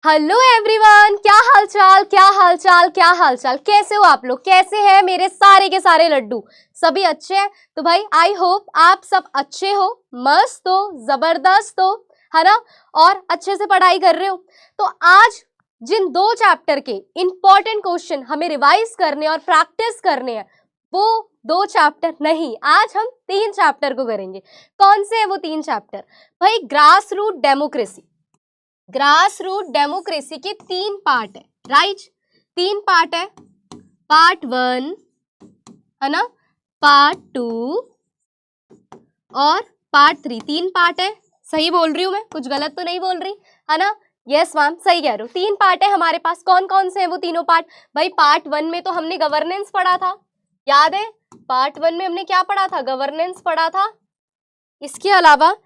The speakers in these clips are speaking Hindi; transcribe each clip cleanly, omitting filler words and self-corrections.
हेलो एवरीवन, क्या हालचाल क्या हालचाल क्या हालचाल, कैसे हो आप लोग? कैसे हैं मेरे सारे के सारे लड्डू? सभी अच्छे हैं? तो भाई आई होप आप सब अच्छे हो, मस्त हो, जबरदस्त हो, है ना? और अच्छे से पढ़ाई कर रहे हो। तो आज जिन दो चैप्टर के इंपॉर्टेंट क्वेश्चन हमें रिवाइज करने और प्रैक्टिस करने हैं, वो दो चैप्टर नहीं, आज हम 3 चैप्टर को करेंगे। कौन से है वो 3 चैप्टर? भाई grass root democracy. Grass root democracy के 3 पार्ट है, राइट? 3 पार्ट है, पार्ट 1 है ना, पार्ट 2 और पार्ट 3। 3 पार्ट है, सही बोल रही हूं मैं? कुछ गलत तो नहीं बोल रही, है ना? यस मैम, सही कह रहे हो। 3 पार्ट है हमारे पास। कौन कौन से हैं वो तीनों पार्ट? भाई पार्ट 1 में तो हमने गवर्नेंस पढ़ा था, याद है? पार्ट 1 में हमने क्या पढ़ा था? गवर्नेंस पढ़ा था। इसके अलावा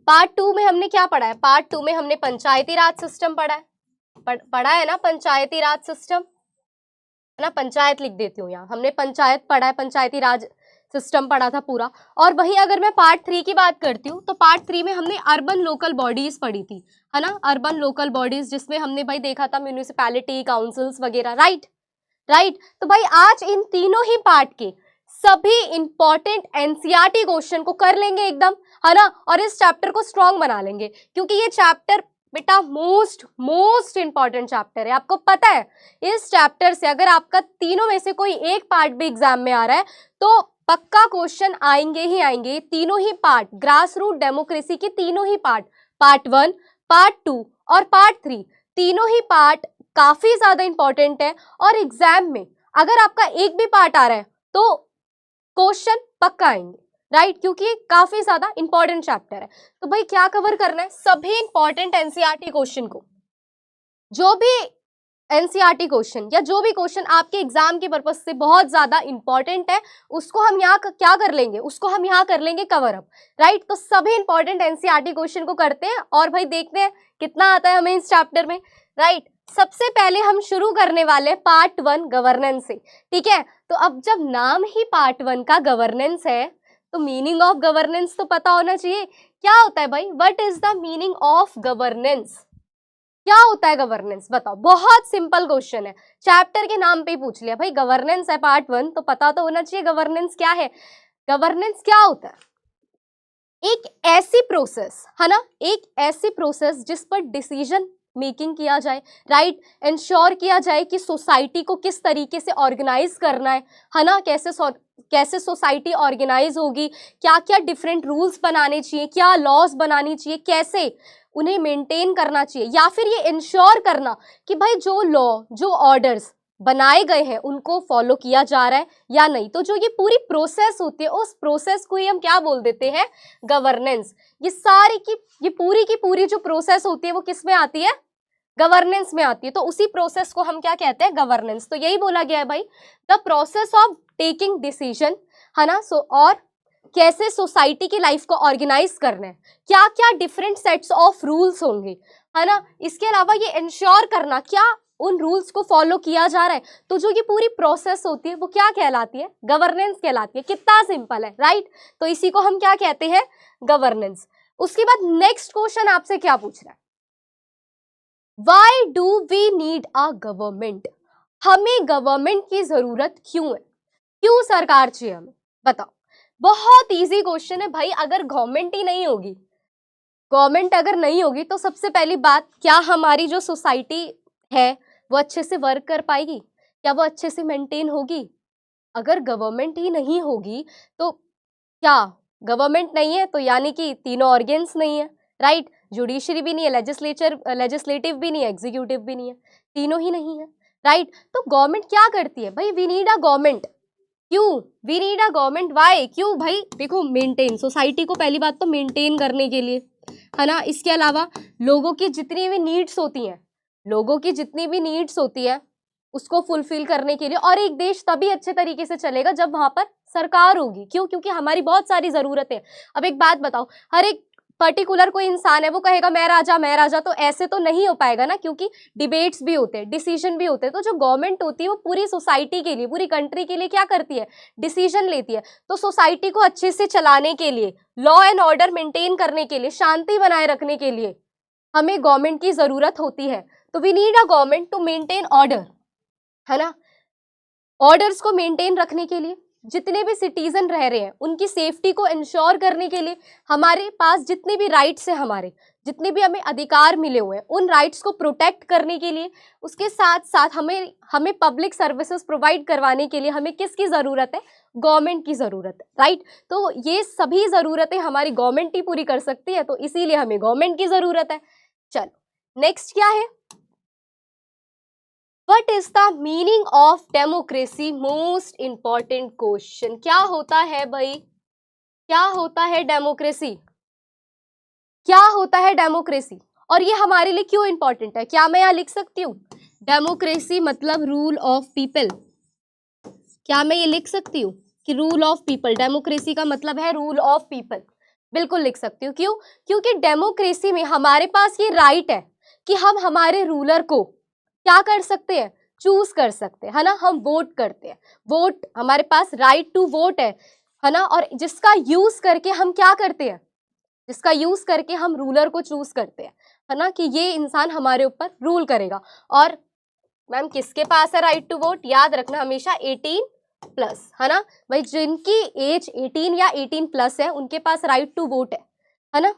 पार्ट 2 में हमने क्या पढ़ा है? पार्ट 2 में हमने पंचायती राज सिस्टम पढ़ा है, पढ़ा है ना? पंचायती राज सिस्टम, है ना? पंचायत लिख देती हूँ यहाँ, हमने पंचायत पढ़ा है, पंचायती राज सिस्टम पढ़ा था पूरा। और वहीं अगर मैं पार्ट 3 की बात करती हूँ तो पार्ट 3 में हमने अर्बन लोकल बॉडीज पढ़ी थी, है ना? अर्बन लोकल बॉडीज, जिसमें हमने भाई देखा था म्यूनिसिपैलिटी काउंसिल्स वगैरह, राइट? राइट। तो भाई आज इन तीनों ही पार्ट के सभी इंपॉर्टेंट एनसीईआरटी क्वेश्चन को कर लेंगे एकदम, है ना? और इस चैप्टर को स्ट्रॉन्ग बना लेंगे, क्योंकि ये चैप्टर बेटा मोस्ट इंपॉर्टेंट चैप्टर है। आपको पता है इस चैप्टर से अगर आपका तीनों में से कोई एक पार्ट भी एग्जाम में आ रहा है तो पक्का क्वेश्चन आएंगे ही आएंगे। तीनों ही पार्ट, ग्रास रूट डेमोक्रेसी के तीनों ही पार्ट, पार्ट 1, पार्ट 2 और पार्ट 3, तीनों ही पार्ट काफी ज्यादा इंपॉर्टेंट है। और एग्जाम में अगर आपका एक भी पार्ट आ रहा है तो क्वेश्चन पक्का आएंगे, राइट? क्योंकि काफी ज्यादा इंपॉर्टेंट चैप्टर है। तो भाई क्या कवर करना है? सभी इंपॉर्टेंट एनसीईआरटी क्वेश्चन को, जो भी एनसीईआरटी क्वेश्चन या जो भी क्वेश्चन आपके एग्जाम के पर्पज से बहुत ज्यादा इंपॉर्टेंट है, उसको हम यहाँ क्या कर लेंगे? उसको हम यहाँ कर लेंगे कवर अप, राइट? तो सभी इंपॉर्टेंट एनसीईआरटी क्वेश्चन को करते हैं और भाई देखते हैं कितना आता है हमें इस चैप्टर में, राइट? सबसे पहले हम शुरू करने वाले पार्ट 1 गवर्नेंस से, ठीक है? तो अब जब नाम ही पार्ट 1 का गवर्नेंस है तो मीनिंग ऑफ गवर्नेंस तो पता होना चाहिए। क्या होता है भाई? What is the meaning of governance? क्या होता है गवर्नेंस? बताओ। बहुत सिंपल क्वेश्चन है, चैप्टर के नाम पे ही पूछ लिया भाई। गवर्नेंस है पार्ट 1 तो पता तो होना चाहिए गवर्नेंस क्या है। गवर्नेंस क्या होता है? एक ऐसी प्रोसेस, है ना, एक ऐसी प्रोसेस जिस पर डिसीजन मेकिंग किया जाए, राइट? इंश्योर किया जाए कि सोसाइटी को किस तरीके से ऑर्गेनाइज करना है ना? कैसे सोसाइटी ऑर्गेनाइज होगी, क्या क्या डिफरेंट रूल्स बनाने चाहिए, क्या लॉज बनानी चाहिए, कैसे उन्हें मेंटेन करना चाहिए, या फिर ये इंश्योर करना कि भाई जो लॉ, जो ऑर्डर्स बनाए गए हैं उनको फॉलो किया जा रहा है या नहीं। तो जो ये पूरी प्रोसेस होती है उस प्रोसेस को ही हम क्या बोल देते हैं? गवर्नेंस। ये पूरी की पूरी जो प्रोसेस होती है वो किस में आती है? गवर्नेंस में आती है। तो उसी प्रोसेस को हम क्या कहते हैं? गवर्नेंस। तो यही बोला गया है भाई, the process of taking decision, है ना? और कैसे सोसाइटी की लाइफ को ऑर्गेनाइज करना है, क्या क्या डिफरेंट सेट्स ऑफ रूल्स होंगे, है ना? इसके अलावा ये इंश्योर करना क्या उन रूल्स को फॉलो किया जा रहा है। तो जो ये पूरी प्रोसेस होती है वो क्या कहलाती है? गवर्नेंस कहलाती है। कितना सिंपल है, राइट? तो इसी को हम क्या कहते हैं? गवर्नेंस। उसके बाद नेक्स्ट क्वेश्चन आपसे क्या पूछ रहा है? Why do we need a government? हमें गवर्नमेंट की जरूरत क्यों है? क्यों सरकार चाहिए हमें? बताओ। बहुत इजी क्वेश्चन है भाई। अगर गवर्नमेंट ही नहीं होगी, गवर्नमेंट अगर नहीं होगी तो सबसे पहली बात, क्या हमारी जो सोसाइटी है वो अच्छे से वर्क कर पाएगी? क्या वो अच्छे से मेंटेन होगी? अगर गवर्नमेंट ही नहीं होगी तो क्या, गवर्नमेंट नहीं है तो यानी कि तीनों ऑर्गेन्स नहीं है, राइट? जुडिशरी भी नहीं है, लेजिस्लेटिव भी नहीं है, एग्जीक्यूटिव भी नहीं है, तीनों ही नहीं है, राइट? तो गवर्नमेंट क्या करती है भाई? We need a government. क्यों we need a government? Why? क्यों भाई? देखो, मेंटेन सोसाइटी को, पहली बात तो मेंटेन करने के लिए, है ना? इसके अलावा लोगों की जितनी भी नीड्स होती हैं, लोगों की जितनी भी नीड्स होती है उसको फुलफिल करने के लिए। और एक देश तभी अच्छे तरीके से चलेगा जब वहां पर सरकार होगी। क्यों? क्योंकि हमारी बहुत सारी जरूरतें। अब एक बात बताओ, हर एक पर्टिकुलर कोई इंसान है वो कहेगा मैं राजा, तो ऐसे तो नहीं हो पाएगा ना, क्योंकि डिबेट्स भी होते हैं, डिसीजन भी होते हैं। तो जो गवर्नमेंट होती है वो पूरी सोसाइटी के लिए, पूरी कंट्री के लिए क्या करती है? डिसीजन लेती है। तो सोसाइटी को अच्छे से चलाने के लिए, लॉ एंड ऑर्डर मेंटेन करने के लिए, शांति बनाए रखने के लिए, हमें गवर्नमेंट की जरूरत होती है, तो we need a government to maintain order, है ना। ऑर्डर्स को मेंटेन रखने के लिए, जितने भी सिटीजन रह रहे हैं उनकी सेफ्टी को इंश्योर करने के लिए, हमारे पास जितने भी राइट्स हैं, हमारे जितने भी हमें अधिकार मिले हुए हैं, उन राइट्स को प्रोटेक्ट करने के लिए, उसके साथ साथ हमें पब्लिक सर्विसेज प्रोवाइड करवाने के लिए हमें किसकी ज़रूरत है? गवर्नमेंट की ज़रूरत है, राइट। तो ये सभी ज़रूरतें हमारी गवर्नमेंट ही पूरी कर सकती है, तो इसीलिए हमें गवर्नमेंट की ज़रूरत है। चलो नेक्स्ट क्या है? What is the meaning of democracy? Most important question. क्या होता है भाई? क्या होता है डेमोक्रेसी? क्या होता है डेमोक्रेसी? और ये हमारे लिए क्यों इंपॉर्टेंट है? क्या मैं यहाँ लिख सकती हूँ डेमोक्रेसी मतलब रूल ऑफ पीपल? क्या मैं ये लिख सकती हूँ कि रूल ऑफ पीपल, डेमोक्रेसी का मतलब है रूल ऑफ पीपल? बिल्कुल लिख सकती हूँ। क्यों? क्योंकि डेमोक्रेसी में हमारे पास ये राइट है कि हम हमारे रूलर को क्या कर सकते हैं? चूज कर सकते हैं, है ना। हम वोट करते हैं, वोट हमारे पास राइट टू वोट है ना। और जिसका यूज करके हम क्या करते हैं? जिसका यूज करके हम रूलर को चूज करते हैं, है ना, कि ये इंसान हमारे ऊपर रूल करेगा। और मैम किसके पास है राइट टू वोट? याद रखना हमेशा 18+, है ना भाई। जिनकी एज 18 या 18+ है उनके पास राइट टू वोट है ना।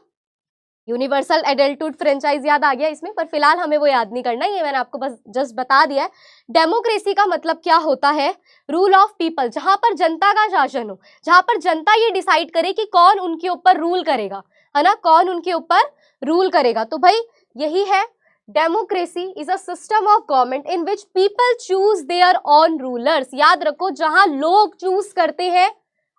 यूनिवर्सल एडल्टहुड फ्रेंचाइज याद आ गया इसमें, पर फिलहाल हमें वो याद नहीं करना, ये मैंने आपको बस जस्ट बता दिया है। डेमोक्रेसी का मतलब क्या होता है? रूल ऑफ पीपल, जहां पर जनता का शासन हो, जहां पर जनता ये डिसाइड करे कि कौन उनके ऊपर रूल करेगा, है ना, कौन उनके ऊपर रूल करेगा। तो भाई यही है, democracy is a system of government in which people choose there on rulers. याद रखो, जहां लोग चूज करते हैं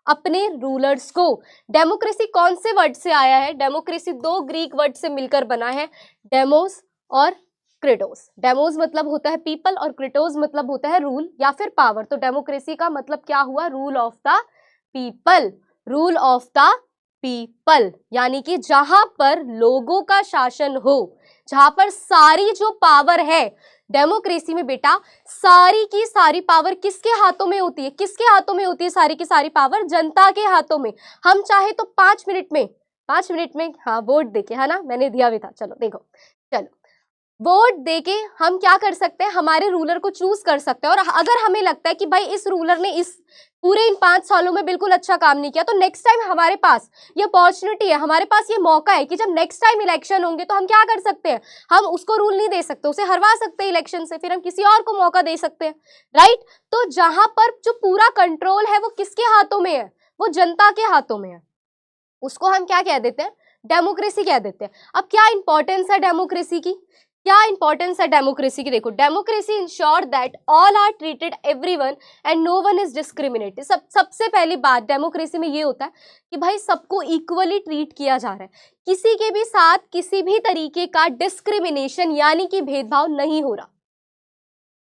अपने रूलर्स को। डेमोक्रेसी कौन से वर्ड से आया है? डेमोक्रेसी 2 ग्रीक वर्ड से मिलकर बना है, डेमोस और क्रेटोस। डेमोस मतलब होता है पीपल और क्रेटोस मतलब होता है रूल या फिर पावर। तो डेमोक्रेसी का मतलब क्या हुआ? Rule of the people, rule of the people, यानी कि जहां पर लोगों का शासन हो, जहां पर सारी जो पावर है डेमोक्रेसी में बेटा, सारी की सारी पावर किसके हाथों में होती है? किसके हाथों में होती है सारी की सारी पावर? जनता के हाथों में। हम चाहे तो 5 मिनट में हाँ वोट देके, है ना, मैंने दिया भी था, चलो देखो, चलो वोट देके हम क्या कर सकते हैं? हमारे रूलर को चूज कर सकते हैं। और अगर हमें लगता है कि भाई इस रूलर ने इस पूरे इन 5 सालों में बिल्कुल अच्छा काम नहीं किया, तो नेक्स्ट टाइम हमारे पास ये अपॉर्चुनिटी है, हमारे पास ये मौका है कि जब नेक्स्ट टाइम इलेक्शन होंगे तो हम क्या कर सकते हैं? हम उसको रूल नहीं दे सकते, उसे हरवा सकते हैं इलेक्शन से, फिर हम किसी और को मौका दे सकते हैं, राइट। तो जहां पर जो पूरा कंट्रोल है वो किसके हाथों में है? वो जनता के हाथों में है। उसको हम क्या कह देते हैं? डेमोक्रेसी कह देते हैं। अब क्या इंपॉर्टेंस है डेमोक्रेसी की? क्या इंपॉर्टेंस है डेमोक्रेसी की? देखो, democracy ensure that all are treated everyone and no one is discriminated. सबसे पहली बात डेमोक्रेसी में ये होता है कि भाई सबको इक्वली ट्रीट किया जा रहा है, किसी के भी साथ किसी भी तरीके का डिस्क्रिमिनेशन यानी कि भेदभाव नहीं हो रहा।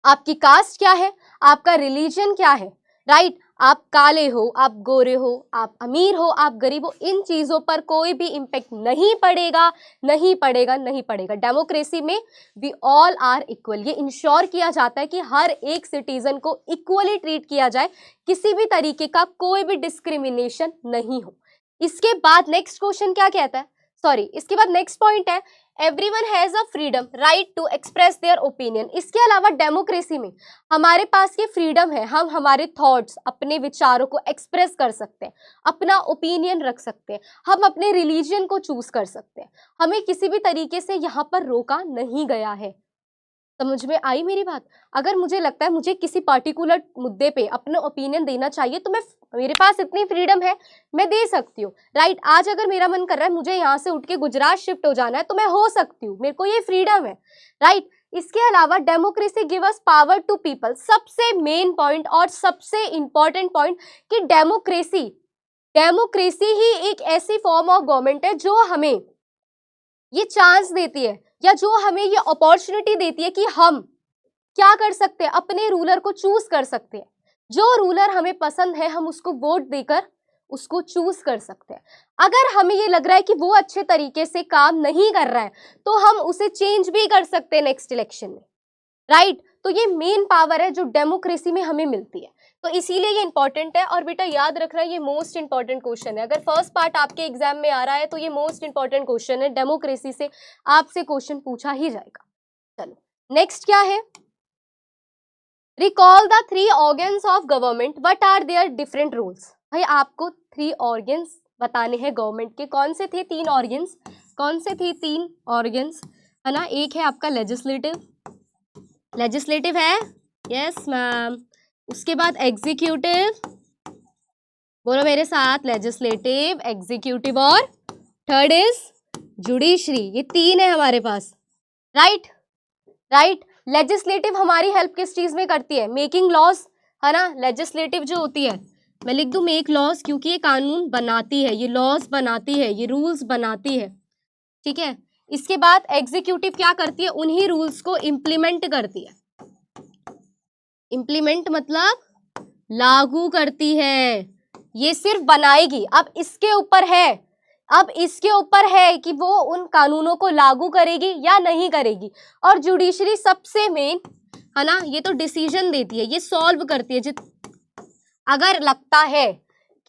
आपकी कास्ट क्या है, आपका रिलीजन क्या है, राइट, आप काले हो, आप गोरे हो, आप अमीर हो, आप गरीब हो, इन चीजों पर कोई भी इम्पैक्ट नहीं पड़ेगा, नहीं पड़ेगा, नहीं पड़ेगा। डेमोक्रेसी में वी ऑल आर इक्वल, ये इंश्योर किया जाता है कि हर एक सिटीजन को इक्वली ट्रीट किया जाए, किसी भी तरीके का कोई भी डिस्क्रिमिनेशन नहीं हो। इसके बाद नेक्स्ट क्वेश्चन क्या कहता है? इसके बाद नेक्स्ट पॉइंट है everyone has a freedom right to express their opinion. इसके अलावा डेमोक्रेसी में हमारे पास ये फ्रीडम है, हम हमारे थॉट्स, अपने विचारों को एक्सप्रेस कर सकते हैं, अपना ओपिनियन रख सकते हैं, हम अपने रिलीजन को चूज कर सकते हैं, हमें किसी भी तरीके से यहाँ पर रोका नहीं गया है। समझ में आई मेरी बात? अगर मुझे लगता है मुझे किसी पर्टिकुलर मुद्दे पे अपना ओपिनियन देना चाहिए तो मेरे पास इतनी फ्रीडम है, मैं दे सकती हूँ, राइट। आज अगर मेरा मन कर रहा है मुझे यहाँ से उठ के गुजरात शिफ्ट हो जाना है तो मैं हो सकती हूँ, मेरे को ये फ्रीडम है, राइट। इसके अलावा democracy give us power to people. सबसे मेन पॉइंट और सबसे इंपॉर्टेंट पॉइंट कि डेमोक्रेसी ही एक ऐसी फॉर्म ऑफ गवर्नमेंट है जो हमें ये चांस देती है या जो हमें ये अपॉर्चुनिटी देती है कि हम क्या कर सकते हैं? अपने रूलर को चूज कर सकते हैं। जो रूलर हमें पसंद है हम उसको वोट देकर उसको चूज कर सकते हैं। अगर हमें ये लग रहा है कि वो अच्छे तरीके से काम नहीं कर रहा है तो हम उसे चेंज भी कर सकते हैं नेक्स्ट इलेक्शन में, राइट। तो ये मेन पावर है जो डेमोक्रेसी में हमें मिलती है। तो इसीलिए ये इंपॉर्टेंट है। और बेटा याद रखना ये मोस्ट इंपॉर्टेंट क्वेश्चन है। अगर फर्स्ट पार्ट आपके एग्जाम में आ रहा है तो ये मोस्ट इंपॉर्टेंट क्वेश्चन है, डेमोक्रेसी से आपसे क्वेश्चन पूछा ही जाएगा। चलो नेक्स्ट क्या है, recall the 3 organs of government, what are their different roles. भाई आपको 3 ऑर्गन्स बताने हैं गवर्नमेंट के, कौन से थे 3 ऑर्गन्स, कौन से थे 3 ऑर्गन्स, है ना। एक है आपका लेजिस्लेटिव, लेजिस्लेटिव है, यस मैम। उसके बाद एग्जीक्यूटिव, बोलो मेरे साथ, लेजिस्लेटिव, एग्जीक्यूटिव, और थर्ड इज जुडिशरी। ये 3 है हमारे पास, राइट राइट। लेजिस्लेटिव हमारी हेल्प किस चीज में करती है, मेकिंग लॉज, है ना। लेजिस्लेटिव जो होती है, मैं लिख दूं मेक लॉज, क्योंकि ये कानून बनाती है, ये लॉज बनाती है, ये रूल्स बनाती है, ठीक है। इसके बाद एग्जीक्यूटिव क्या करती है, उन्हीं रूल्स को इम्प्लीमेंट करती है। इम्प्लीमेंट मतलब लागू करती है, ये सिर्फ बनाएगी। अब इसके ऊपर है, अब इसके ऊपर है कि वो उन कानूनों को लागू करेगी या नहीं करेगी। और जुडिशरी सबसे मेन, है ना, ये तो डिसीजन देती है, ये सॉल्व करती है। अगर लगता है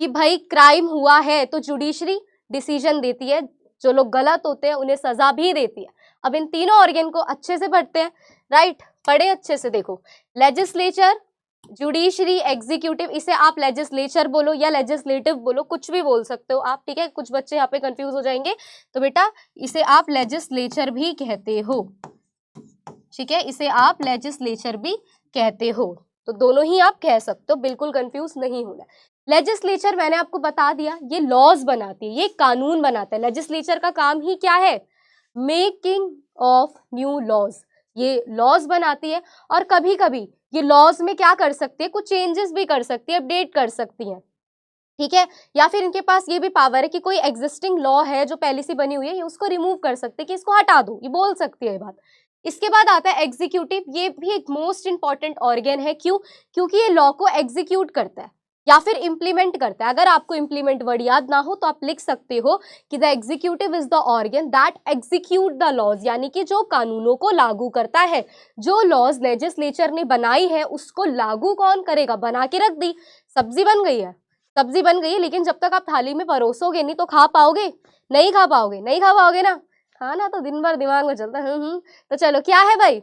कि भाई क्राइम हुआ है तो जुडिशरी डिसीजन देती है, जो लोग गलत होते हैं उन्हें सजा भी देती है। अब इन तीनों ऑर्गन को अच्छे से पढ़ते हैं, राइट, पढ़े अच्छे से। देखो लेजिस्लेचर, जुडिशरी, एग्जीक्यूटिव, इसे आप लेजिस्लेचर बोलो या लेजिस्लेटिव बोलो, कुछ भी बोल सकते हो आप, ठीक है। कुछ बच्चे यहाँ पे कंफ्यूज हो जाएंगे, तो बेटा इसे आप लेजिस्लेचर भी कहते हो, ठीक है, इसे आप लेजिस्लेचर भी कहते हो। तो दोनों ही आप कह सकते हो, बिल्कुल कंफ्यूज नहीं होना। लेजिस्लेचर मैंने आपको बता दिया, ये लॉज बनाती है, ये कानून बनाता है। लेजिस्लेचर का काम ही क्या है, मेकिंग ऑफ न्यू लॉज, ये लॉज बनाती है। और कभी कभी ये लॉज में क्या कर सकती है, कुछ चेंजेस भी कर सकती है, अपडेट कर सकती है, ठीक है। या फिर इनके पास ये भी पावर है कि कोई एग्जिस्टिंग लॉ है जो पहले से बनी हुई है, ये उसको रिमूव कर सकते हैं, कि इसको हटा दो, ये बोल सकती है ये बात। इसके बाद आता है एग्जीक्यूटिव, ये भी एक मोस्ट इंपॉर्टेंट ऑर्गन है। क्यों, क्योंकि ये लॉ को एग्जीक्यूट करता है या फिर इंप्लीमेंट करता है। अगर आपको इंप्लीमेंट वर्ड याद ना हो तो आप लिख सकते हो कि the executive is the organ that execute the laws, यानी कि जो कानूनों को लागू करता है। जो लॉज लेजिस्लेचर ने बनाई है उसको लागू कौन करेगा, बना के रख दी, सब्जी बन गई है, सब्जी बन गई है, लेकिन जब तक आप थाली में परोसोगे नहीं तो खा पाओगे, नहीं खा पाओगे, नहीं खा पाओगे ना, खाना तो दिन भर दिमाग में चलता है। तो चलो क्या है भाई,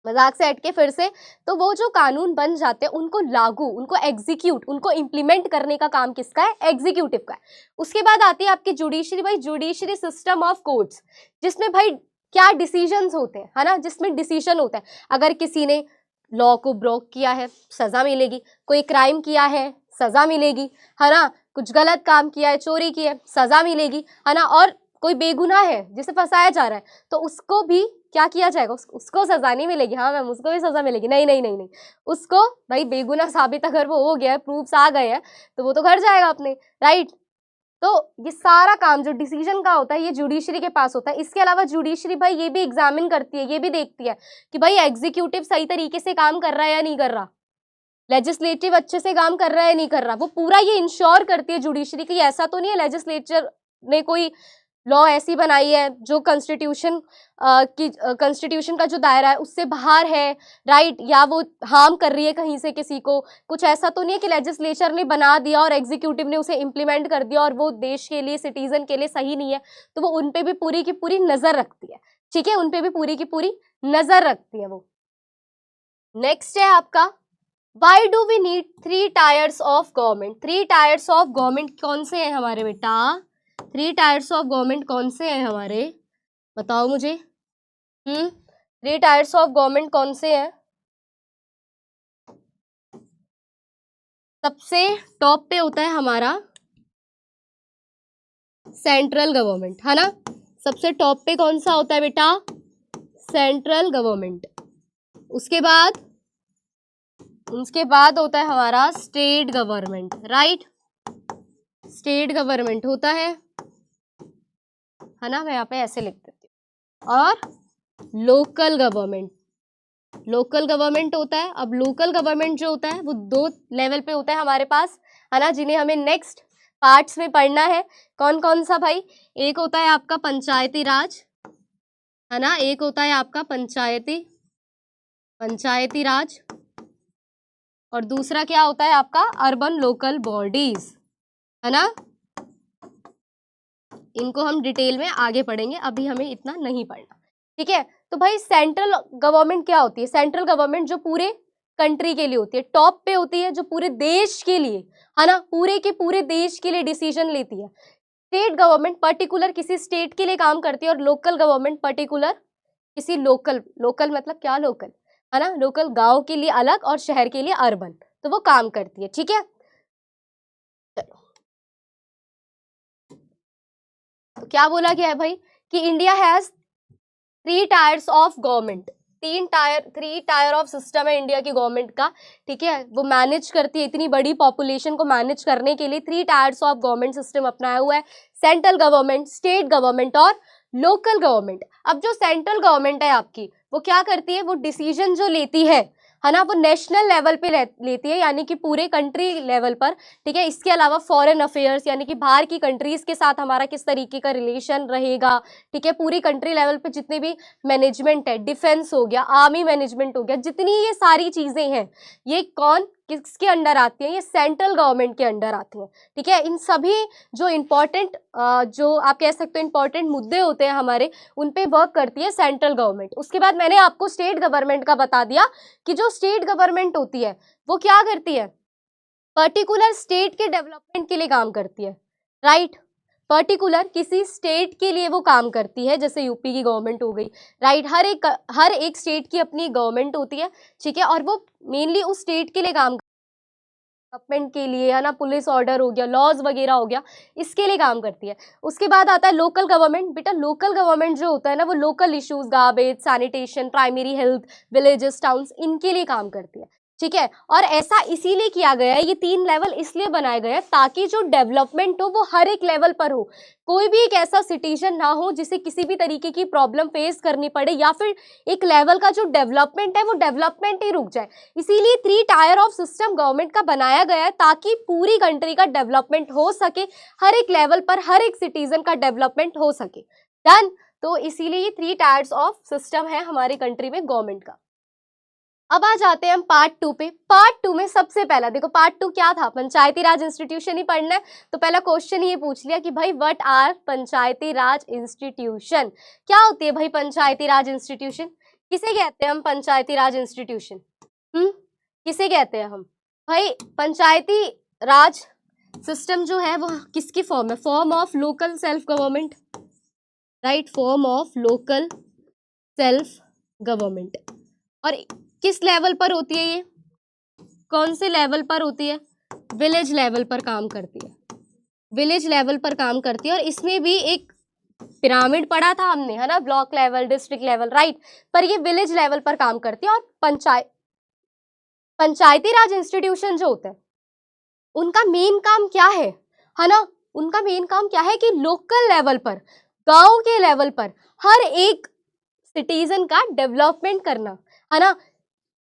मजाक से हट के फिर से, तो वो जो कानून बन जाते हैं उनको लागू, उनको एग्जीक्यूट, उनको इंप्लीमेंट करने का काम किसका है, एग्जीक्यूटिव का है। उसके बाद आती है आपकी जुडिशरी, भाई जुडिशरी सिस्टम ऑफ कोर्ट्स, जिसमें भाई क्या डिसीजंस होते हैं, है ना, जिसमें डिसीजन होता है। अगर किसी ने लॉ को ब्रोक किया है सजा मिलेगी, कोई क्राइम किया है सजा मिलेगी, है ना, कुछ गलत काम किया है, चोरी की है, सजा मिलेगी, है ना। और कोई बेगुनाह है जिसे फंसाया जा रहा है तो उसको भी क्या किया जाएगा, उसको सजा नहीं मिलेगी, हाँ मैम उसको भी सजा मिलेगी, नहीं नहीं नहीं नहीं, उसको भाई बेगुनाह साबित अगर वो हो गया है, प्रूफ्स आ गए हैं, तो वो तो घर जाएगा अपने, राइट। तो ये सारा काम जो डिसीजन का होता है ये जुडिशरी के पास होता है। इसके अलावा जुडिशरी भाई ये भी एग्जामिन करती है, ये भी देखती है कि भाई एग्जीक्यूटिव सही तरीके से काम कर रहा है या नहीं कर रहा, लेजिस्लेटिव अच्छे से काम कर रहा है नहीं कर रहा, वो पूरा ये इंश्योर करती है जुडिशरी की। ऐसा तो नहीं है लेजिस्लेचर ने कोई लॉ ऐसी बनाई है जो कॉन्स्टिट्यूशन कॉन्स्टिट्यूशन का जो दायरा है उससे बाहर है, राइट, या वो हार्म कर रही है कहीं से किसी को, कुछ ऐसा तो नहीं है कि लेजिस्लेचर ने बना दिया और एग्जीक्यूटिव ने उसे इम्प्लीमेंट कर दिया और वो देश के लिए, सिटीजन के लिए सही नहीं है। तो वो उन पे भी पूरी की पूरी नजर रखती है, ठीक है, उन पे भी पूरी की पूरी नजर रखती है वो। नेक्स्ट है आपका, why do we need 3 tiers of government. 3 tiers of government कौन से हैं हमारे बेटा, 3 टायर्स ऑफ गवर्नमेंट कौन से हैं हमारे, बताओ मुझे। 3 टायर्स ऑफ गवर्नमेंट कौन से हैं, सबसे टॉप पे होता है हमारा सेंट्रल गवर्नमेंट, है ना, सबसे टॉप पे कौन सा होता है बेटा, सेंट्रल गवर्नमेंट। उसके बाद होता है हमारा state government, right, state government होता है ना, मैं यहाँ पे ऐसे लिख देती हूँ। और लोकल गवर्नमेंट, लोकल गवर्नमेंट होता है। अब लोकल गवर्नमेंट जो होता है वो 2 लेवल पे होता है हमारे पास, है ना, जिन्हें हमें नेक्स्ट पार्ट्स में पढ़ना है। कौन कौन सा भाई, एक होता है आपका पंचायती राज, है ना, एक होता है आपका पंचायती राज, और दूसरा क्या होता है आपका अर्बन लोकल बॉडीज, है ना। इनको हम डिटेल में आगे पढ़ेंगे, अभी हमें इतना नहीं पढ़ना, ठीक है। तो भाई सेंट्रल गवर्नमेंट क्या होती है, सेंट्रल गवर्नमेंट जो पूरे कंट्री के लिए होती है, टॉप पे होती है, जो पूरे देश के लिए, है ना, पूरे के पूरे देश के लिए डिसीजन लेती है। स्टेट गवर्नमेंट पर्टिकुलर किसी स्टेट के लिए काम करती है, और लोकल गवर्नमेंट पर्टिकुलर किसी लोकल, लोकल मतलब क्या लोकल, है ना, लोकल गांव के लिए अलग और शहर के लिए अर्बन, तो वो काम करती है, ठीक है। चलो, तो क्या बोला गया है भाई कि India has 3 tiers of government, three tier of system है इंडिया की गवर्नमेंट का, ठीक है। वो मैनेज करती है, इतनी बड़ी पॉपुलेशन को मैनेज करने के लिए 3 टायर्स ऑफ गवर्नमेंट सिस्टम अपनाया हुआ है, सेंट्रल गवर्नमेंट, स्टेट गवर्नमेंट और लोकल गवर्नमेंट। अब जो सेंट्रल गवर्नमेंट है आपकी, वो क्या करती है, वो डिसीजन जो लेती है ना, वो नेशनल लेवल पे लेती है, यानी कि पूरे कंट्री लेवल पर, ठीक है। इसके अलावा फॉरेन अफेयर्स, यानी कि बाहर की कंट्रीज के साथ हमारा किस तरीके का रिलेशन रहेगा, ठीक है, पूरी कंट्री लेवल पे जितने भी मैनेजमेंट है, डिफेंस हो गया, आर्मी मैनेजमेंट हो गया, जितनी ये सारी चीजें हैं, ये कौन किसके अंडर आती हैं, ये सेंट्रल गवर्नमेंट के अंडर आती हैं, ठीक है। इन सभी जो इम्पोर्टेंट, जो आप कह सकते हो इम्पोर्टेंट मुद्दे होते हैं हमारे, उन पे वर्क करती है सेंट्रल गवर्नमेंट। उसके बाद मैंने आपको स्टेट गवर्नमेंट का बता दिया कि जो स्टेट गवर्नमेंट होती है वो क्या करती है, पर्टिकुलर स्टेट के डेवलपमेंट के लिए काम करती है, राइट। पर्टिकुलर किसी स्टेट के लिए वो काम करती है, जैसे यूपी की गवर्नमेंट हो गई, राइट। हर एक स्टेट की अपनी गवर्नमेंट होती है, ठीक है, और वो मेनली उस स्टेट के लिए काम, डेवलपमेंट के लिए, है ना, पुलिस ऑर्डर हो गया, लॉज वगैरह हो गया, इसके लिए काम करती है। उसके बाद आता है लोकल गवर्नमेंट। बेटा लोकल गवर्नमेंट जो होता है ना, वो local issues, garbage, sanitation, primary health, villages, towns, इनके लिए काम करती है, ठीक है। और ऐसा इसीलिए किया गया है, ये 3 लेवल इसलिए बनाए गए हैं ताकि जो डेवलपमेंट हो वो हर एक लेवल पर हो, कोई भी एक ऐसा सिटीजन ना हो जिसे किसी भी तरीके की प्रॉब्लम फेस करनी पड़े, या फिर एक लेवल का जो डेवलपमेंट है वो डेवलपमेंट ही रुक जाए। इसीलिए 3 टायर ऑफ सिस्टम गवर्नमेंट का बनाया गया है ताकि पूरी कंट्री का डेवलपमेंट हो सके, हर एक लेवल पर हर एक सिटीजन का डेवलपमेंट हो सके, डन। तो इसीलिए ये 3 टायर्स ऑफ सिस्टम है हमारी कंट्री में गवर्नमेंट का। अब आ जाते हैं हम पार्ट 2 पे। पार्ट 2 में सबसे पहला देखो, पार्ट 2 क्या था, पंचायती राज इंस्टीट्यूशन ही पढ़ना है। तो पहला क्वेश्चन ये पूछ लिया कि भाई what are panchayati raj institution, क्या होती है भाई पंचायती राज इंस्टीट्यूशन, किसे कहते हैं हम पंचायती राज इंस्टीट्यूशन, किसे कहते हैं हम भाई। पंचायती राज सिस्टम जो है वो किसकी फॉर्म है, form of local self government, right, form of local self government. और किस लेवल पर होती है ये, कौन से लेवल पर होती है, विलेज लेवल पर काम करती है, विलेज लेवल पर काम करती है। और इसमें भी एक पिरामिड पढ़ा था हमने, है ना, block level, district level, right, पर ये विलेज लेवल पर काम करती है। और पंचायती राज इंस्टीट्यूशन जो होते हैं उनका मेन काम क्या है ना, उनका मेन काम क्या है कि लोकल लेवल पर, गांव के लेवल पर हर एक सिटीजन का डेवलपमेंट करना, है ना,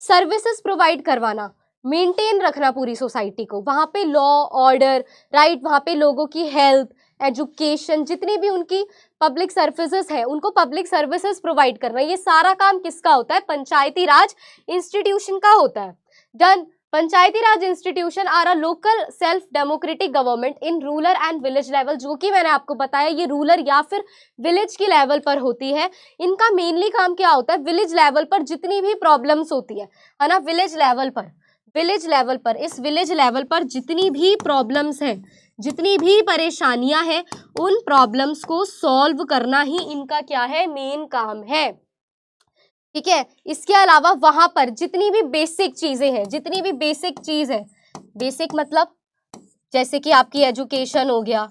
सर्विसेज प्रोवाइड करवाना, मेंटेन रखना पूरी सोसाइटी को, वहां पे लॉ ऑर्डर, राइट, वहां पे लोगों की हेल्थ, एजुकेशन, जितनी भी उनकी पब्लिक सर्विसेज है उनको पब्लिक सर्विसेज प्रोवाइड करना, ये सारा काम किसका होता है, पंचायती राज इंस्टीट्यूशन का होता है, done. Panchayati raj institution are a local self democratic government in rural and village level, जो कि मैंने आपको बताया ये रूरल या फिर विलेज की लेवल पर होती है। इनका मेनली काम क्या होता है, विलेज लेवल पर जितनी भी प्रॉब्लम्स होती है ना, विलेज लेवल पर, विलेज लेवल पर, इस विलेज लेवल पर जितनी भी प्रॉब्लम्स हैं, जितनी भी परेशानियां हैं, उन प्रॉब्लम्स को सॉल्व करना ही इनका क्या है, मेन काम है, ठीक है। इसके अलावा वहां पर जितनी भी बेसिक चीजें हैं, जितनी भी बेसिक चीज है, बेसिक मतलब जैसे कि आपकी एजुकेशन हो गया,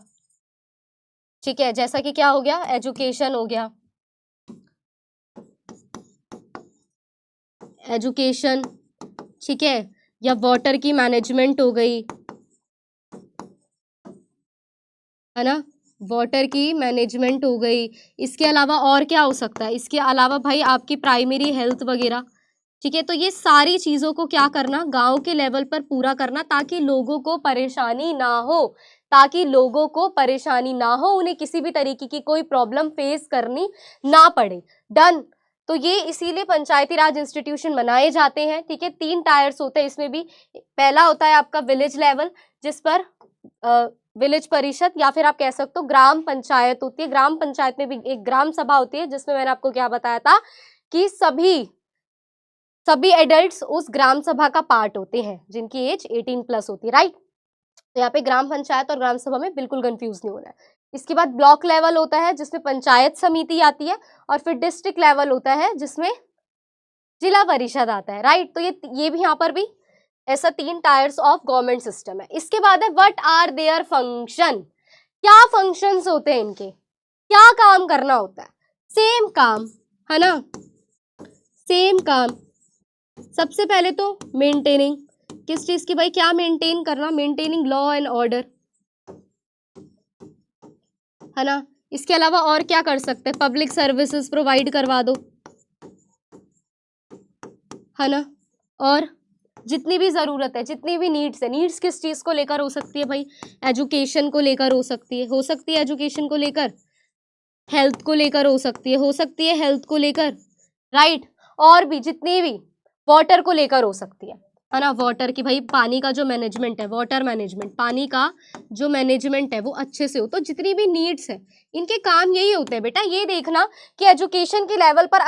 ठीक है, जैसा कि क्या हो गया, एजुकेशन हो गया, एजुकेशन, ठीक है, या वाटर की मैनेजमेंट हो गई, है ना, वाटर की मैनेजमेंट हो गई। इसके अलावा और क्या हो सकता है, इसके अलावा भाई आपकी प्राइमरी हेल्थ वगैरह, ठीक है। तो ये सारी चीज़ों को क्या करना, गांव के लेवल पर पूरा करना, ताकि लोगों को परेशानी ना हो, ताकि लोगों को परेशानी ना हो, उन्हें किसी भी तरीके की कोई प्रॉब्लम फेस करनी ना पड़े, डन। तो ये इसीलिए पंचायती राज इंस्टीट्यूशन बनाए जाते हैं, ठीक है। 3 टायर्स होते हैं इसमें भी। पहला होता है आपका विलेज लेवल, जिस पर विलेज परिषद या फिर आप कह सकते हो ग्राम पंचायत होती है। ग्राम पंचायत में भी एक ग्राम सभा होती है, जिसमें मैंने आपको क्या बताया था कि सभी एडल्ट्स उस ग्राम सभा का पार्ट होते हैं जिनकी एज 18+ होती है, राइट। तो यहाँ पे ग्राम पंचायत और ग्राम सभा में बिल्कुल कंफ्यूज नहीं होना है। इसके बाद ब्लॉक लेवल होता है जिसमें पंचायत समिति आती है, और फिर डिस्ट्रिक्ट लेवल होता है जिसमें जिला परिषद आता है, राइट। तो ये भी यहाँ पर भी ऐसा 3 टायर्स ऑफ गवर्नमेंट सिस्टम है। इसके बाद है व्हाट आर देयर फंक्शन, क्या फंक्शंस होते हैं इनके, क्या काम करना होता है। सेम काम है ना, सेम काम। सबसे पहले तो मेंटेनिंग, किस चीज की भाई, क्या मेंटेन करना, मेंटेनिंग लॉ एंड ऑर्डर, है ना। इसके अलावा और क्या कर सकते हैं, पब्लिक सर्विसेज प्रोवाइड करवा दो, है ना। और जितनी भी जरूरत है, जितनी भी नीड्स है, नीड्स किस चीज को लेकर हो सकती है भाई, एजुकेशन को लेकर हो सकती है एजुकेशन को लेकर, हेल्थ को लेकर हो सकती है हेल्थ को लेकर, राइट। और भी जितनी भी वाटर को लेकर हो सकती है ना। वाटर की भाई पानी का जो मैनेजमेंट है, वाटर मैनेजमेंट, पानी का जो मैनेजमेंट है वो अच्छे से हो। तो जितनी भी नीड्स है इनके काम यही होते हैं बेटा, ये देखना कि एजुकेशन के लेवल पर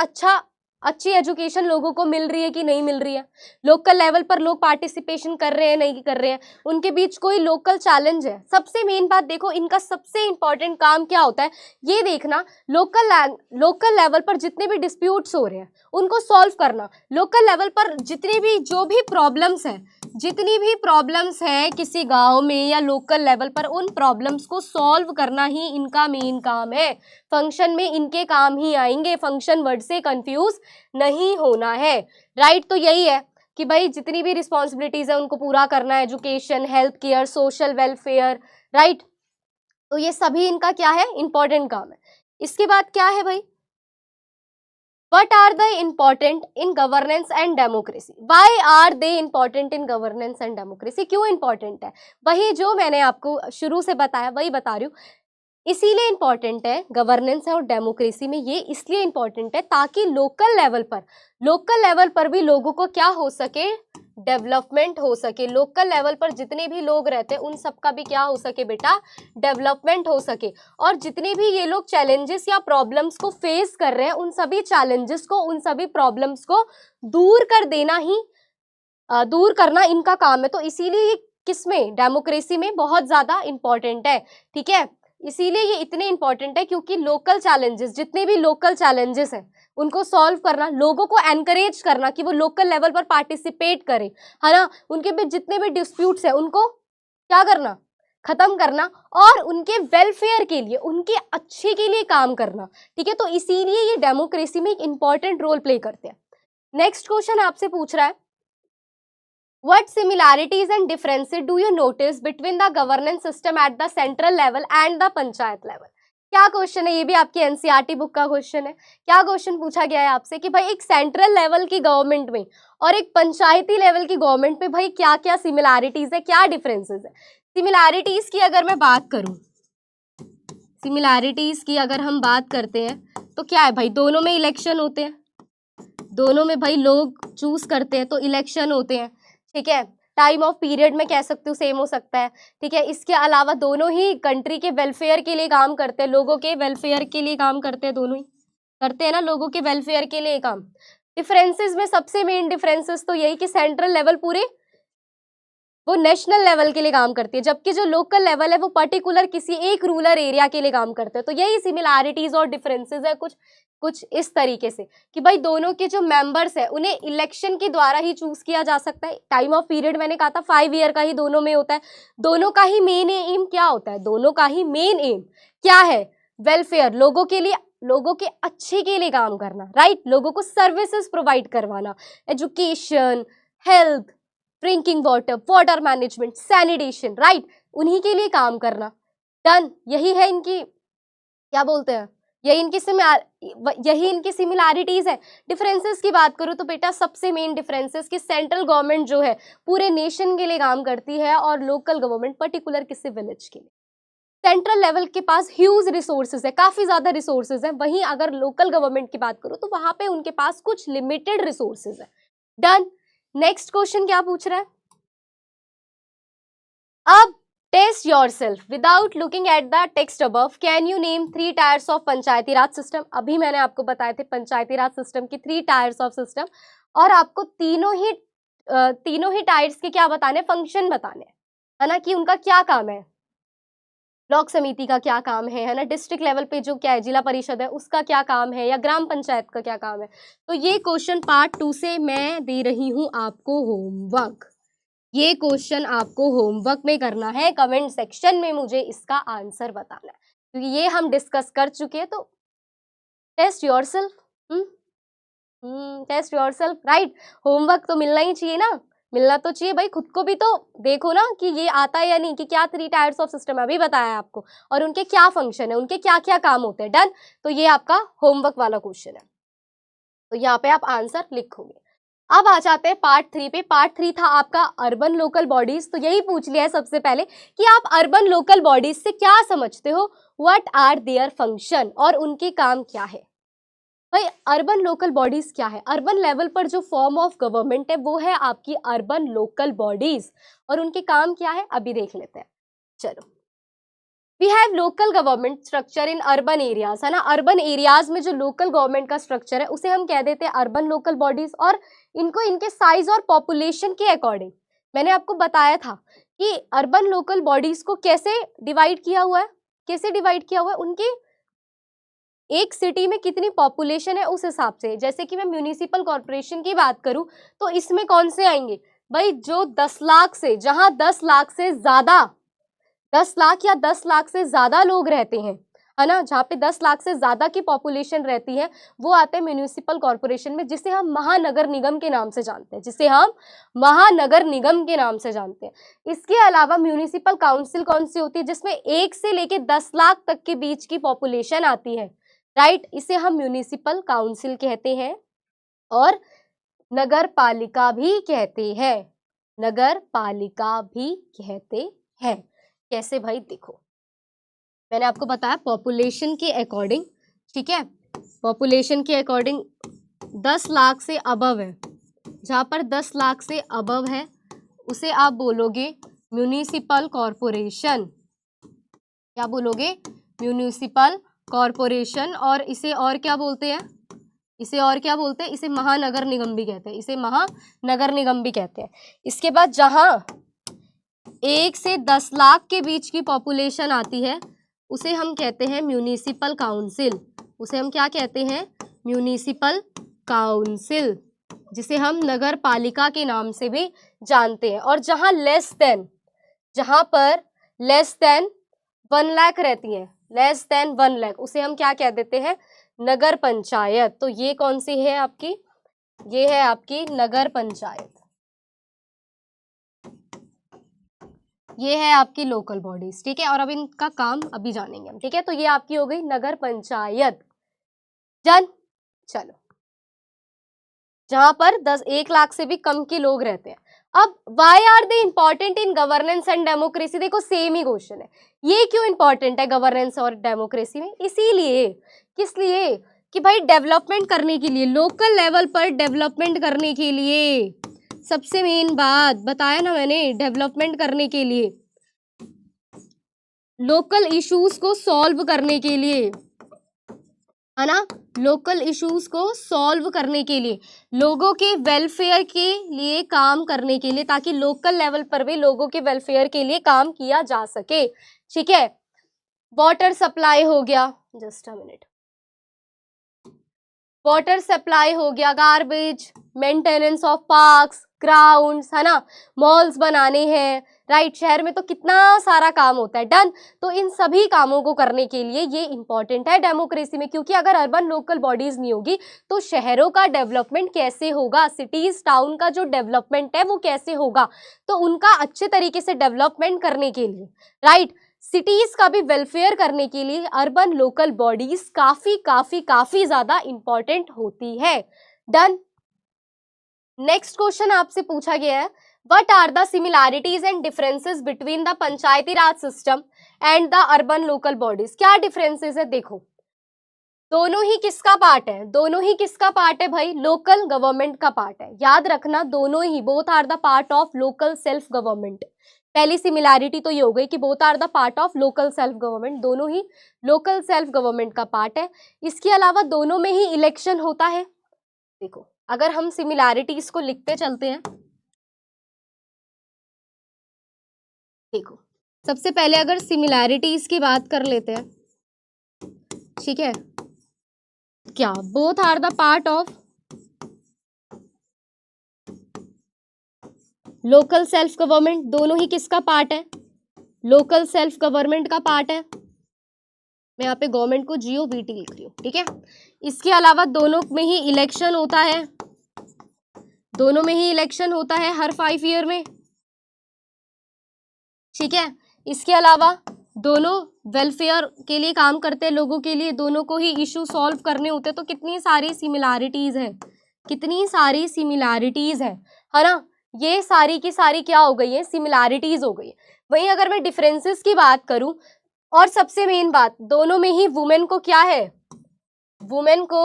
अच्छी एजुकेशन लोगों को मिल रही है कि नहीं मिल रही है, लोकल लेवल पर लोग पार्टिसिपेशन कर रहे हैं नहीं कर रहे हैं, उनके बीच कोई लोकल चैलेंज है। सबसे मेन बात देखो, इनका सबसे इंपॉर्टेंट काम क्या होता है, ये देखना लोकल लेवल पर जितने भी डिस्प्यूट्स हो रहे हैं उनको सॉल्व करना। लोकल लेवल पर जितनी भी प्रॉब्लम्स हैं किसी गांव में या लोकल लेवल पर, उन प्रॉब्लम्स को सॉल्व करना ही इनका मेन काम है। फंक्शन में इनके काम ही आएंगे, फंक्शन वर्ड से कंफ्यूज नहीं होना है, राइट। तो यही है कि भाई जितनी भी रिस्पॉन्सिबिलिटीज है उनको पूरा करना है, education, health care, social welfare, right. तो ये सभी इनका क्या है, इंपॉर्टेंट काम है। इसके बाद क्या है भाई, What are they important in governance and democracy? Why are they important in governance and democracy? क्यों important है, वही जो मैंने आपको शुरू से बताया वही बता रही हूँ। इसीलिए इंपॉर्टेंट है गवर्नेंस और डेमोक्रेसी में, ये इसलिए इंपॉर्टेंट है ताकि लोकल लेवल पर भी लोगों को क्या हो सके, डेवलपमेंट हो सके। लोकल लेवल पर जितने भी लोग रहते हैं उन सबका भी क्या हो सके बेटा, डेवलपमेंट हो सके। और जितने भी ये लोग चैलेंजेस या प्रॉब्लम्स को फेस कर रहे हैं, उन सभी चैलेंजेस को, उन सभी प्रॉब्लम्स को दूर करना इनका काम है। तो इसीलिए ये किसमें, डेमोक्रेसी में बहुत ज्यादा इंपॉर्टेंट है, ठीक है। इसीलिए ये इतने इंपॉर्टेंट है क्योंकि लोकल चैलेंजेस, जितने भी लोकल चैलेंजेस हैं उनको सॉल्व करना, लोगों को एनकरेज करना कि वो लोकल लेवल पर पार्टिसिपेट करें, है ना। उनके बीच जितने भी डिस्प्यूट्स हैं उनको क्या करना, खत्म करना, और उनके वेलफेयर के लिए, उनके अच्छे के लिए काम करना, ठीक है। तो इसीलिए ये डेमोक्रेसी में एक इंपॉर्टेंट रोल प्ले करते हैं। नेक्स्ट क्वेश्चन आपसे पूछ रहा है, What similarities and differences do you notice between the governance system at the central level and the panchayat level? क्या क्वेश्चन है, ये भी आपकी एनसीईआरटी बुक का क्वेश्चन है। क्या क्वेश्चन पूछा गया है आपसे कि भाई एक सेंट्रल लेवल की गवर्नमेंट में और एक पंचायती लेवल की गवर्नमेंट में भाई क्या क्या सिमिलैरिटीज है, क्या डिफरेंसेस है। सिमिलैरिटीज की अगर मैं बात करूं, सिमिलैरिटीज की अगर हम बात करते हैं तो क्या है भाई, दोनों में इलेक्शन होते हैं, दोनों में भाई लोग चूज करते हैं तो इलेक्शन होते हैं, ठीक है। टाइम ऑफ पीरियड में कह सकते हो सेम हो सकता है, ठीक है। इसके अलावा दोनों ही कंट्री के वेलफेयर के लिए काम करते हैं, लोगों के वेलफेयर के लिए काम करते हैं, दोनों ही करते हैं ना, लोगों के वेलफेयर के लिए काम। डिफरेंसेस में सबसे मेन डिफरेंसेस तो यही कि सेंट्रल लेवल पूरे वो नेशनल लेवल के लिए काम करती है, जबकि जो लोकल लेवल है वो पर्टिकुलर किसी एक रूरल एरिया के लिए काम करते हैं। तो यही सिमिलैरिटीज और डिफरेंसेस है कुछ इस तरीके से कि भाई दोनों के जो मेंबर्स है उन्हें इलेक्शन के द्वारा ही चूज किया जा सकता है। टाइम ऑफ पीरियड मैंने कहा था 5 ईयर का ही दोनों में होता है। दोनों का ही मेन एम क्या होता है, दोनों का ही मेन एम क्या है, वेलफेयर, लोगों के लिए, लोगों के अच्छे के लिए काम करना, राइट। लोगों को सर्विसेज प्रोवाइड करवाना, education, health, drinking water management, sanitation, right, उन्हीं के लिए काम करना। डन, यही है इनकी क्या बोलते हैं, यही इनकी सिमिलैरिटीज है। डिफरेंसेस की बात करूं तो बेटा सबसे मेन डिफरेंसेस कि सेंट्रल गवर्नमेंट जो है पूरे नेशन के लिए काम करती है और लोकल गवर्नमेंट पर्टिकुलर किसी विलेज के लिए। सेंट्रल लेवल के पास ह्यूज रिसोर्सेज है, काफी ज्यादा रिसोर्सेज है, वहीं अगर लोकल गवर्नमेंट की बात करो तो वहां पे उनके पास कुछ लिमिटेड रिसोर्सेज है। डन। नेक्स्ट क्वेश्चन क्या पूछ रहा है, अब test yourself without looking at the text above, can you name 3 tiers of panchayati Raj system. अभी मैंने आपको बताए थे पंचायती राज सिस्टम की 3 टायर्स ऑफ सिस्टम, और आपको तीनों ही टायर्स के क्या बताने, फंक्शन बताने, है ना, कि उनका क्या काम है, ब्लॉक समिति का क्या काम है ना, डिस्ट्रिक्ट लेवल पे जो क्या है जिला परिषद है उसका क्या काम है, या ग्राम पंचायत का क्या काम है। तो ये क्वेश्चन पार्ट 2 से मैं दे रही हूं आपको होमवर्क, ये क्वेश्चन आपको होमवर्क में करना है, कमेंट सेक्शन में मुझे इसका आंसर बताना है, क्योंकि ये हम डिस्कस कर चुके हैं। तो test yourself, test yourself, right. Homework तो मिलना ही चाहिए ना, मिलना तो चाहिए भाई, खुद को भी तो देखो ना कि ये आता है या नहीं, कि क्या 3 टायर्स ऑफ सिस्टम अभी बताया है आपको, और उनके क्या फंक्शन है, उनके क्या क्या काम होते हैं। डन। तो ये आपका होमवर्क वाला क्वेश्चन है, तो यहाँ पे आप आंसर लिखोगे। अब आ जाते हैं पार्ट 3 पे। पार्ट 3 था आपका अर्बन लोकल बॉडीज, तो यही पूछ लिया है सबसे पहले कि आप अर्बन लोकल बॉडीज से क्या समझते हो, व्हाट आर देयर फंक्शन, और उनके काम क्या है। भाई अर्बन लोकल बॉडीज क्या है, अर्बन लेवल पर जो फॉर्म ऑफ गवर्नमेंट है वो है आपकी अर्बन लोकल बॉडीज, और उनके काम क्या है अभी देख लेते हैं। चलो, we have local government structure in urban areas, है ना, अर्बन एरियाज में जो लोकल गवर्नमेंट का स्ट्रक्चर है उसे हम कह देते हैं अर्बन लोकल बॉडीज, और इनको इनके साइज और पॉपुलेशन के अकॉर्डिंग, मैंने आपको बताया था कि अर्बन लोकल बॉडीज को कैसे डिवाइड किया हुआ है, कैसे डिवाइड किया हुआ है, उनके एक सिटी में कितनी पॉपुलेशन है उस हिसाब से। जैसे कि मैं म्यूनिसिपल कॉर्पोरेशन की बात करूं तो इसमें कौन से आएंगे भाई, जो 10 लाख से, जहां 10 लाख से ज्यादा, 10 लाख या 10 लाख से ज्यादा लोग रहते हैं, है ना, जहाँ पे 10 लाख से ज्यादा की पॉपुलेशन रहती है वो आते हैं म्यूनिसिपल कॉर्पोरेशन में, जिसे हम महानगर निगम के नाम से जानते हैं, जिसे हम महानगर निगम के नाम से जानते हैं। इसके अलावा म्यूनिसिपल काउंसिल कौन सी होती है, जिसमें 1 से लेके 10 लाख तक के बीच की पॉपुलेशन आती है, राइट, इसे हम म्यूनिसिपल काउंसिल कहते हैं, और नगर पालिका भी कहते हैं, नगर पालिका भी कहते हैं। कैसे भाई, देखो मैंने आपको बताया पॉपुलेशन के अकॉर्डिंग, ठीक है, पॉपुलेशन के अकॉर्डिंग 10 लाख से अबव है, जहां पर 10 लाख से अबव है उसे आप बोलोगे म्यूनिसिपल कॉर्पोरेशन, क्या बोलोगे, म्यूनिसिपल कॉर्पोरेशन, और इसे और क्या बोलते हैं, इसे और क्या बोलते हैं, इसे महानगर निगम भी कहते हैं, इसे महानगर निगम भी कहते हैं। इसके बाद जहां 1 से 10 लाख के बीच की पॉपुलेशन आती है उसे हम कहते हैं म्यूनिसिपल काउंसिल, उसे हम क्या कहते हैं, म्यूनिसिपल काउंसिल, जिसे हम नगर पालिका के नाम से भी जानते हैं। और जहां लेस देन, जहां पर लेस देन 1 लाख रहती है, लेस देन 1 लाख, उसे हम क्या कह देते हैं, नगर पंचायत। तो ये कौन सी है आपकी, ये है आपकी नगर पंचायत, ये है आपकी लोकल बॉडीज, ठीक है। और अब इनका काम अभी जानेंगे हम, ठीक है। तो ये आपकी हो गई नगर पंचायत। डन। चलो, जहां पर 1 लाख से भी कम के लोग रहते हैं। अब why are they important in governance and democracy, देखो सेम ही क्वेश्चन है, ये क्यों इंपॉर्टेंट है गवर्नेंस और डेमोक्रेसी में, इसीलिए, किस लिए, कि भाई डेवलपमेंट करने के लिए, लोकल लेवल पर डेवलपमेंट करने के लिए, सबसे मेन बात बताया ना मैंने, डेवलपमेंट करने के लिए, लोकल इश्यूज को सॉल्व करने के लिए, है ना, लोकल इश्यूज को सॉल्व करने के लिए, लोगों के वेलफेयर के लिए काम करने के लिए, ताकि लोकल लेवल पर भी लोगों के वेलफेयर के लिए काम किया जा सके, ठीक है। वाटर सप्लाई हो गया, just a minute, water supply हो गया, garbage, maintenance of parks, grounds, है ना, मॉल्स बनाने हैं, राइट, शहर में तो कितना सारा काम होता है। डन। तो इन सभी कामों को करने के लिए ये इंपॉर्टेंट है डेमोक्रेसी में, क्योंकि अगर अर्बन लोकल बॉडीज नहीं होगी तो शहरों का डेवलपमेंट कैसे होगा, सिटीज टाउन का जो डेवलपमेंट है वो कैसे होगा। तो उनका अच्छे तरीके से डेवलपमेंट करने के लिए, राइट, सिटीज का भी वेलफेयर करने के लिए अर्बन लोकल बॉडीज काफी काफी काफी ज्यादा इंपॉर्टेंट होती है। डन। नेक्स्ट क्वेश्चन आपसे पूछा गया है, what are the similarities and differences between the Panchayati Raj system and the urban local bodies? क्या डिफरेंसेस है? देखो, दोनों ही किसका पार्ट है? दोनों ही किसका पार्ट है भाई? लोकल गवर्नमेंट का पार्ट है। याद रखना, दोनों ही, both are the part of local self government. पहली सिमिलैरिटी तो ये हो गई कि both are the part of local self government, दोनों ही लोकल सेल्फ गवर्नमेंट का पार्ट है। इसके अलावा दोनों में ही इलेक्शन होता है। देखो, अगर हम सिमिलैरिटीज को लिखते चलते हैं, देखो सबसे पहले अगर सिमिलैरिटीज की बात कर लेते हैं, ठीक है, क्या both are the part of local self government, दोनों ही किसका पार्ट है? लोकल सेल्फ गवर्नमेंट का पार्ट है। मैं यहाँ पे गवर्नमेंट को GOVT लिख रही हूँ, ठीक है। इसके अलावा दोनों में ही इलेक्शन होता है, दोनों में ही इलेक्शन होता है हर 5 ईयर में, ठीक है। इसके अलावा दोनों वेलफेयर के लिए काम करते हैं, लोगों के लिए, दोनों को ही इशू सॉल्व करने होते हैं। तो कितनी सारी सिमिलैरिटीज है, कितनी सारी सिमिलैरिटीज है ना। ये सारी की सारी क्या हो गई है? सिमिलैरिटीज हो गई है। वहीं अगर मैं डिफरेंसेस की बात करूं, और सबसे मेन बात, दोनों में ही वुमेन को क्या है? वुमेन को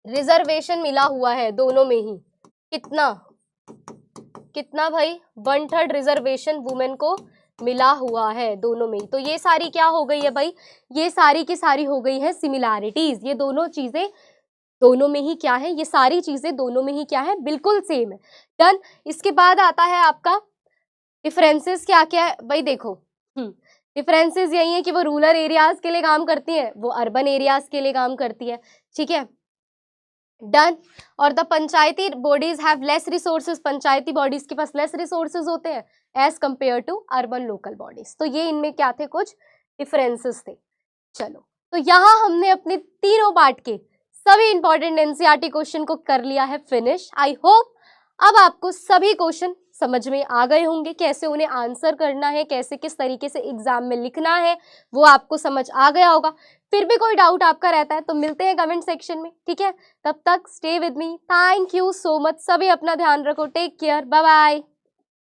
रिजर्वेशन मिला हुआ है दोनों में ही। कितना कितना भाई? 1/3 रिजर्वेशन वुमेन को मिला हुआ है दोनों में ही। तो ये सारी क्या हो गई है भाई? ये सारी की सारी हो गई है सिमिलैरिटीज। ये दोनों चीजें दोनों में ही क्या है? ये सारी चीजें दोनों में ही क्या है? बिल्कुल सेम है। डन। इसके बाद आता है आपका डिफरेंसेस। क्या क्या है भाई? देखो, डिफरेंसेस यही है कि वो रूरल एरियाज के लिए काम करती है, वो अर्बन एरियाज के लिए काम करती है, ठीक है। डन। और the Panchayati bodies have less resources, Panchayati bodies के पास लेस रिसोर्सेज होते हैं as compare to urban local bodies. तो ये इनमें क्या थे? कुछ डिफरेंसेस थे। चलो, तो यहाँ हमने अपने तीनों पार्ट के सभी इंपॉर्टेंट NCERT क्वेश्चन को कर लिया है फिनिश। आई होप अब आपको सभी क्वेश्चन समझ में आ गए होंगे, कैसे उन्हें आंसर करना है, कैसे किस तरीके से एग्जाम में लिखना है, वो आपको समझ आ गया होगा। फिर भी कोई डाउट आपका रहता है तो मिलते हैं कमेंट सेक्शन में, ठीक है। तब तक stay with me. Thank you so much. सभी अपना ध्यान रखो। Take care. Bye bye.